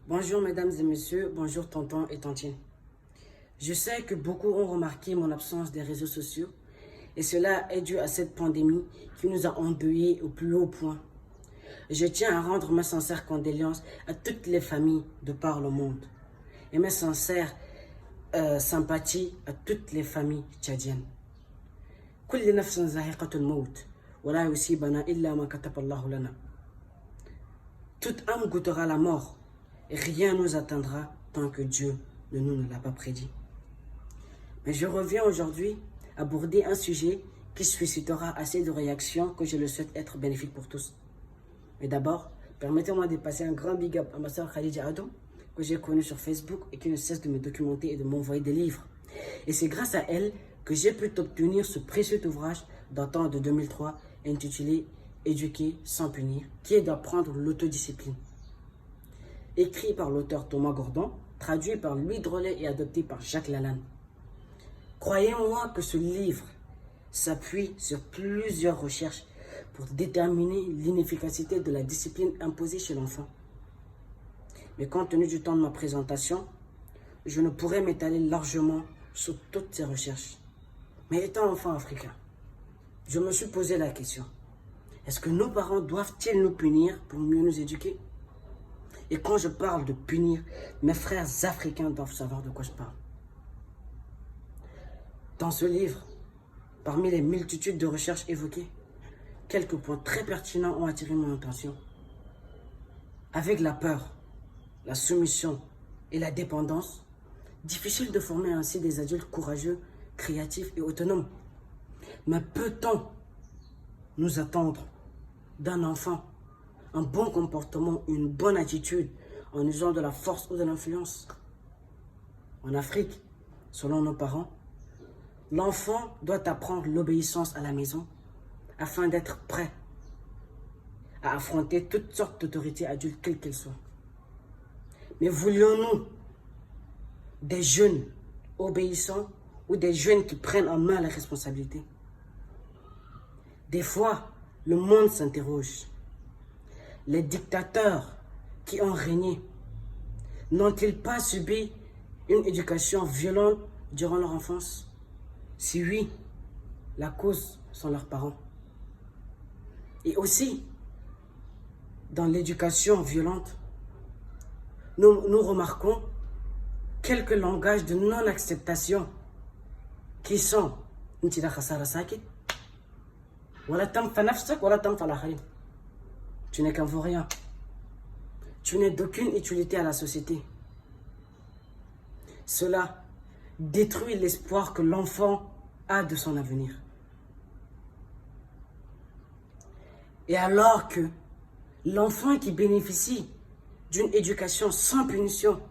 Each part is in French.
Bonjour mesdames et messieurs, bonjour tonton et tantine. Je sais que beaucoup ont remarqué mon absence des réseaux sociaux et cela est dû à cette pandémie qui nous a endeuillés au plus haut point. Je tiens à rendre ma sincère condoléance à toutes les familles de par le monde et mes sincères sympathies à toutes les familles tchadiennes. كل نفس ذائقة الموت ولا يصيبنا إلا ما كتب الله لنا. Toute âme goûtera la mort et rien ne nous atteindra tant que Dieu ne nous l'a pas prédit. Mais je reviens aujourd'hui aborder un sujet qui suscitera assez de réactions que je le souhaite être bénéfique pour tous. Mais d'abord, permettez-moi de passer un grand big up à ma soeur Khadija Adom, que j'ai connue sur Facebook et qui ne cesse de me documenter et de m'envoyer des livres. Et c'est grâce à elle que j'ai pu obtenir ce précieux ouvrage datant de 2003 intitulé « Éduquer sans punir » qui est d'apprendre l'autodiscipline. Écrit par l'auteur Thomas Gordon, traduit par Louis Drolet et adopté par Jacques Lalanne. Croyez-moi que ce livre s'appuie sur plusieurs recherches pour déterminer l'inefficacité de la discipline imposée chez l'enfant. Mais compte tenu du temps de ma présentation, je ne pourrais m'étaler largement sur toutes ces recherches. Mais étant enfant africain, je me suis posé la question, est-ce que nos parents doivent-ils nous punir pour mieux nous éduquer? Et quand je parle de punir, mes frères africains doivent savoir de quoi je parle. Dans ce livre, parmi les multitudes de recherches évoquées, quelques points très pertinents ont attiré mon attention. Avec la peur, la soumission et la dépendance, difficile de former ainsi des adultes courageux, créatifs et autonomes. Mais peut-on nous attendre d'un enfant un bon comportement, une bonne attitude en usant de la force ou de l'influence? En Afrique, selon nos parents, l'enfant doit apprendre l'obéissance à la maison afin d'être prêt à affronter toutes sortes d'autorités adultes, quelles qu'elles soient. Mais voulions-nous des jeunes obéissants ou des jeunes qui prennent en main les responsabilités? Des fois, le monde s'interroge. Les dictateurs qui ont régné n'ont-ils pas subi une éducation violente durant leur enfance? Si oui, la cause sont leurs parents. Et aussi, dans l'éducation violente, nous remarquons quelques langages de non-acceptation qui sont tu n'es qu'un vaurien. Tu n'es d'aucune utilité à la société. Cela détruit l'espoir que l'enfant a de son avenir. Et alors que l'enfant qui bénéficie d'une éducation sans punition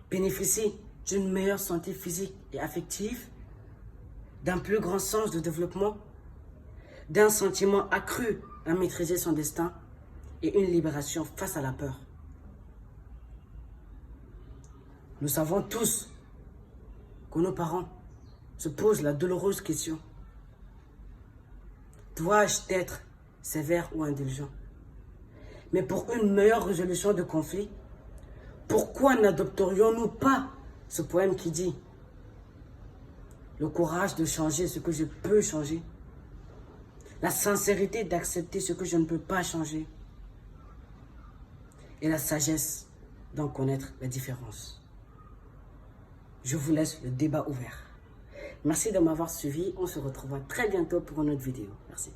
bénéficie d'une meilleure santé physique et affective, d'un plus grand sens de développement, d'un sentiment accru à maîtriser son destin et une libération face à la peur. Nous savons tous que nos parents se posent la douloureuse question: dois-je être sévère ou indulgent? Mais pour une meilleure résolution de conflit, pourquoi n'adopterions-nous pas ce poème qui dit: le courage de changer ce que je peux changer, la sincérité d'accepter ce que je ne peux pas changer, et la sagesse d'en connaître la différence. Je vous laisse le débat ouvert. Merci de m'avoir suivi. On se retrouvera très bientôt pour une autre vidéo. Merci.